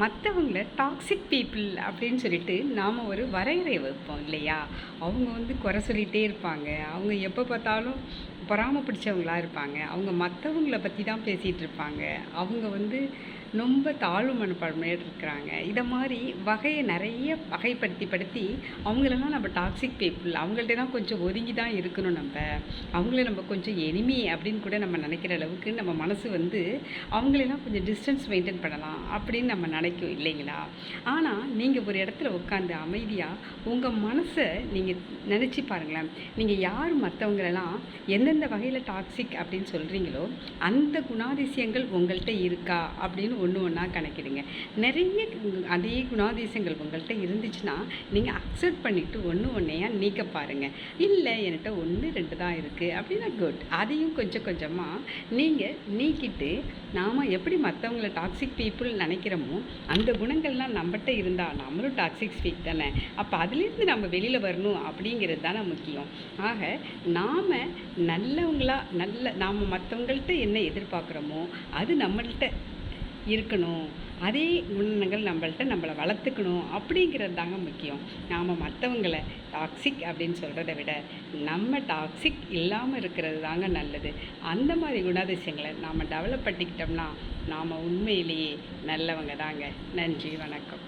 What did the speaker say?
மற்றவங்கள toxic people அப்படின்னு சொல்லிட்டு நாம் ஒரு வரையறை வைப்போம் இல்லையா? அவங்க குறை சொல்லிகிட்டே இருப்பாங்க. அவங்க எப்போ பார்த்தாலும் பொறாமை பிடிச்சவங்களா இருப்பாங்க. அவங்க மற்றவங்கள பற்றி தான் பேசிகிட்டு இருப்பாங்க. அவங்க ரொம்ப தாழ்வு மனப்பான்மையோடு இருக்கிறாங்க. இதை மாதிரி வகையை நிறைய வகைப்படுத்தி அவங்களெல்லாம் நம்ம டாக்ஸிக் பீப்புள், அவங்கள்ட்டலாம் கொஞ்சம் ஒதுங்கி தான் இருக்கணும். அவங்கள நம்ம கொஞ்சம் எனிமி அப்படின்னு கூட நம்ம நினைக்கிற அளவுக்கு நம்ம மனசு அவங்களெல்லாம் கொஞ்சம் டிஸ்டன்ஸ் மெயின்டைன் பண்ணலாம் அப்படின்னு நம்ம நினைக்கும் இல்லைங்களா? ஆனால் நீங்கள் ஒரு இடத்துல உட்காந்து அமைதியாக உங்கள் மனசை நீங்கள் நினச்சி பாருங்களேன். நீங்கள் யார் மற்றவங்களெல்லாம் எந்தெந்த வகையில் டாக்ஸிக் அப்படின்னு சொல்கிறீங்களோ அந்த குணாதிசயங்கள் உங்கள்கிட்ட இருக்கா அப்படின்னு ஒன்று ஒன்றா கணக்கிடுங்க. நிறைய அதே குணாதிசயங்கள் உங்கள்கிட்ட இருந்துச்சுன்னா நீங்கள் அக்செப்ட் பண்ணிவிட்டு ஒன்று ஒன்றையாக நீக்க பாருங்கள். இல்லை என்கிட்ட 1 2 தான் இருக்குது அப்படின்னா குட். அதையும் கொஞ்சம் கொஞ்சமாக நீங்கள் நீக்கிட்டு நாம் எப்படி மற்றவங்கள டாக்ஸிக் பீப்புள் நினைக்கிறோமோ அந்த குணங்கள்லாம் நம்மகிட்ட இருந்தால் நம்மளும் டாக்ஸிக் ஸ்பீக் தானே. அப்போ அதுலேருந்து நம்ம வெளியில் வரணும் அப்படிங்கிறது தானே முக்கியம். ஆக நாம் நாம் மற்றவங்கள்ட்ட என்ன எதிர்பார்க்குறோமோ அது நம்மள்கிட்ட இருக்கணும். அதே குணங்கள் நம்மளை வளர்த்துக்கணும் அப்படிங்கிறது தாங்க முக்கியம். நாம் மற்றவங்களை டாக்ஸிக் அப்படின்னு சொல்கிறத விட நம்ம டாக்ஸிக் இல்லாமல் இருக்கிறது தாங்க நல்லது. அந்த மாதிரி குணாதிசயங்களை நாம் டெவலப் பண்ணிக்கிட்டோம்னா நாம் உண்மையிலேயே நல்லவங்க தாங்க. நன்றி, வணக்கம்.